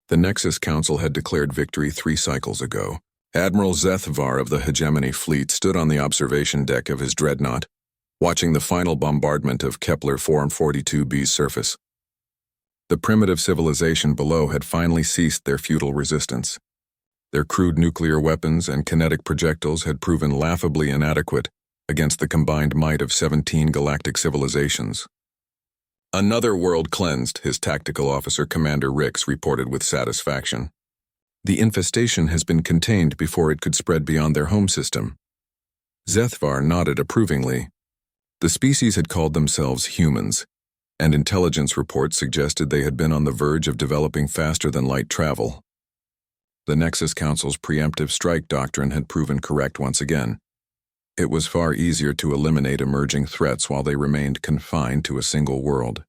The Nexus Council had declared victory 3 cycles ago. Admiral Zethvar of the Hegemony Fleet stood on the observation deck of his dreadnought, watching the final bombardment of Kepler 442b's surface. The primitive civilization below had finally ceased their futile resistance. Their crude nuclear weapons and kinetic projectiles had proven laughably inadequate against the combined might of 17 galactic civilizations. "Another world cleansed," his tactical officer Commander Rix reported with satisfaction. "The infestation has been contained before it could spread beyond their home system." Zethvar nodded approvingly. The species had called themselves humans, and intelligence reports suggested they had been on the verge of developing faster-than-light travel. The Nexus Council's preemptive strike doctrine had proven correct once again. It was far easier to eliminate emerging threats while they remained confined to a single world.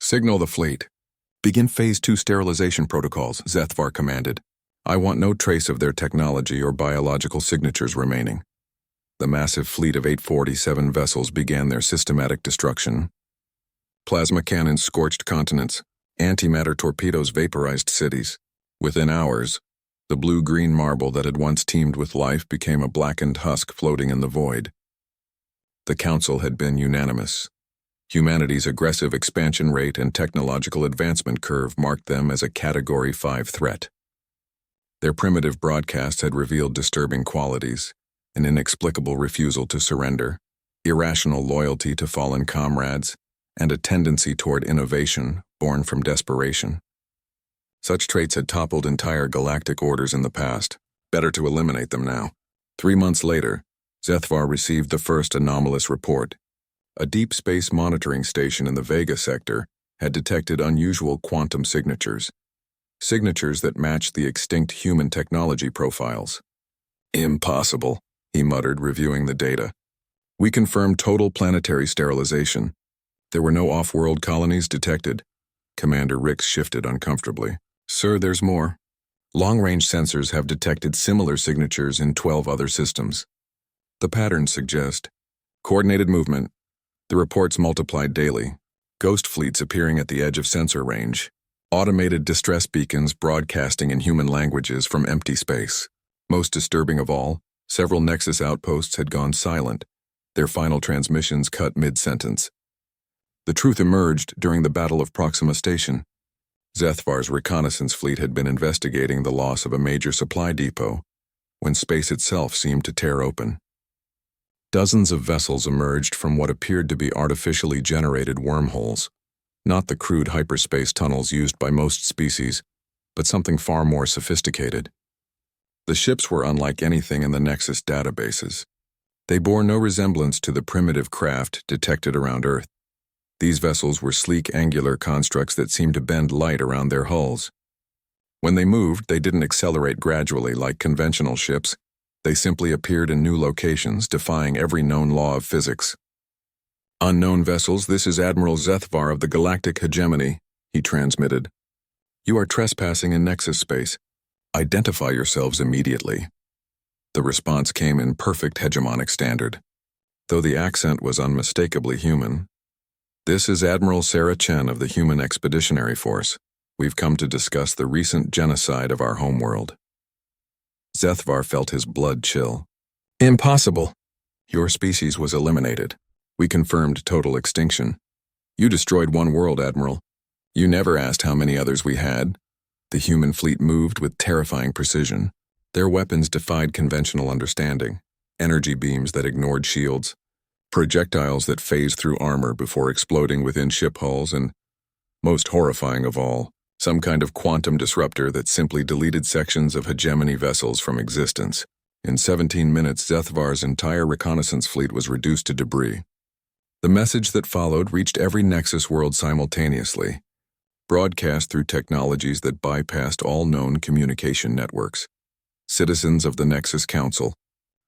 "Signal the fleet. Begin Phase 2 sterilization protocols," Zethvar commanded. "I want no trace of their technology or biological signatures remaining." The massive fleet of 847 vessels began their systematic destruction. Plasma cannons scorched continents, antimatter torpedoes vaporized cities. Within hours, the blue-green marble that had once teemed with life became a blackened husk floating in the void. The Council had been unanimous. Humanity's aggressive expansion rate and technological advancement curve marked them as a Category 5 threat. Their primitive broadcasts had revealed disturbing qualities: an inexplicable refusal to surrender, irrational loyalty to fallen comrades, and a tendency toward innovation born from desperation. Such traits had toppled entire galactic orders in the past. Better to eliminate them now. 3 months later, Zethvar received the first anomalous report. A deep space monitoring station in the Vega sector had detected unusual quantum signatures. Signatures that matched the extinct human technology profiles. "Impossible," he muttered, reviewing the data. "We confirmed total planetary sterilization. There were no off-world colonies detected." Commander Rix shifted uncomfortably. "Sir, there's more. Long-range sensors have detected similar signatures in 12 other systems. The patterns suggest coordinated movement. The reports multiplied daily. Ghost fleets appearing at the edge of sensor range. Automated distress beacons broadcasting in human languages from empty space. Most disturbing of all, several Nexus outposts had gone silent, their final transmissions cut mid-sentence. The truth emerged during the Battle of Proxima Station. Zethvar's reconnaissance fleet had been investigating the loss of a major supply depot when space itself seemed to tear open. Dozens of vessels emerged from what appeared to be artificially generated wormholes, not the crude hyperspace tunnels used by most species, but something far more sophisticated. The ships were unlike anything in the Nexus databases. They bore no resemblance to the primitive craft detected around Earth. These vessels were sleek angular constructs that seemed to bend light around their hulls. When they moved, they didn't accelerate gradually like conventional ships. They simply appeared in new locations, defying every known law of physics. "Unknown vessels, this is Admiral Zethvar of the Galactic Hegemony," he transmitted. "You are trespassing in Nexus space. Identify yourselves immediately." The response came in perfect hegemonic standard, though the accent was unmistakably human. "This is Admiral Sarah Chen of the Human Expeditionary Force. We've come to discuss the recent genocide of our homeworld." Zethvar felt his blood chill. "Impossible. Your species was eliminated. We confirmed total extinction. You destroyed one world, Admiral. You never asked how many others we had." The human fleet moved with terrifying precision. Their weapons defied conventional understanding. Energy beams that ignored shields. Projectiles that phased through armor before exploding within ship hulls, and, most horrifying of all, some kind of quantum disruptor that simply deleted sections of hegemony vessels from existence. In 17 minutes, Zethvar's entire reconnaissance fleet was reduced to debris. The message that followed reached every Nexus world simultaneously, broadcast through technologies that bypassed all known communication networks. "Citizens of the Nexus Council,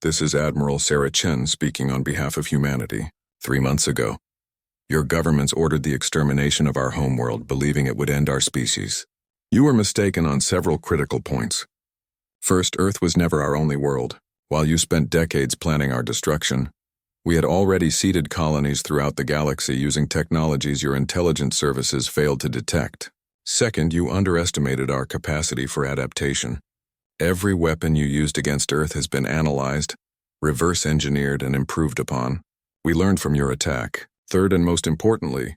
this is Admiral Sarah Chen speaking on behalf of humanity. 3 months ago, your governments ordered the extermination of our homeworld, believing it would end our species. You were mistaken on several critical points. First, Earth was never our only world. While you spent decades planning our destruction, we had already seeded colonies throughout the galaxy using technologies your intelligence services failed to detect. Second, you underestimated our capacity for adaptation. Every weapon you used against Earth has been analyzed, reverse-engineered, and improved upon. We learned from your attack. Third, and most importantly,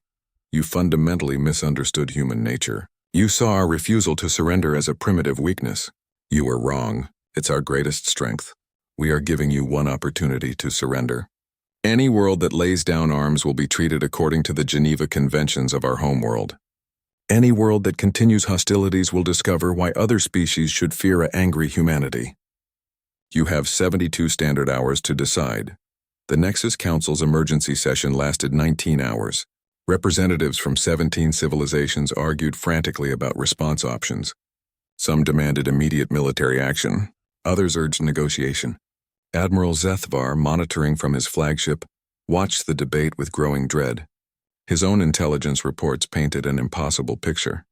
you fundamentally misunderstood human nature. You saw our refusal to surrender as a primitive weakness. You were wrong. It's our greatest strength. We are giving you one opportunity to surrender. Any world that lays down arms will be treated according to the Geneva Conventions of our homeworld. Any world that continues hostilities will discover why other species should fear an angry humanity. You have 72 standard hours to decide. The Nexus Council's emergency session lasted 19 hours. Representatives from 17 civilizations argued frantically about response options. Some demanded immediate military action. Others urged negotiation. Admiral Zethvar, monitoring from his flagship, watched the debate with growing dread. His own intelligence reports painted an impossible picture.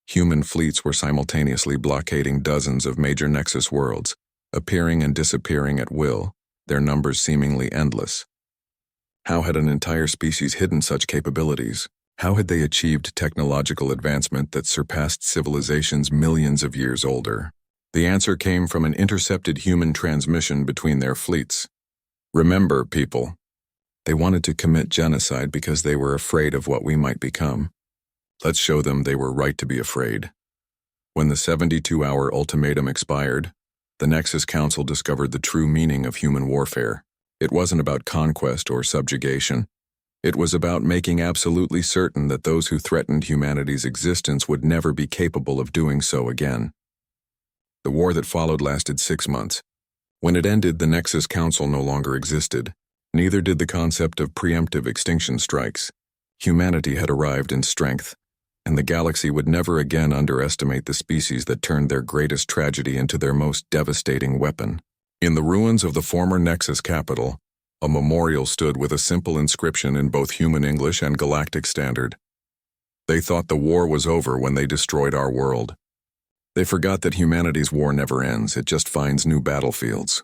Human fleets were simultaneously blockading dozens of major Nexus worlds, appearing and disappearing at will, their numbers seemingly endless. How had an entire species hidden such capabilities? How had they achieved technological advancement that surpassed civilizations millions of years older? The answer came from an intercepted human transmission between their fleets. Remember, people. They wanted to commit genocide because they were afraid of what we might become. Let's show them they were right to be afraid. When the 72-hour ultimatum expired, the Nexus Council discovered the true meaning of human warfare. It wasn't about conquest or subjugation. It was about making absolutely certain that those who threatened humanity's existence would never be capable of doing so again. The war that followed lasted 6 months. When it ended, the Nexus Council no longer existed. Neither did the concept of preemptive extinction strikes. Humanity had arrived in strength, and the galaxy would never again underestimate the species that turned their greatest tragedy into their most devastating weapon. In the ruins of the former Nexus capital, a memorial stood with a simple inscription in both human English and galactic standard. They thought the war was over when they destroyed our world. They forgot that humanity's war never ends, it just finds new battlefields.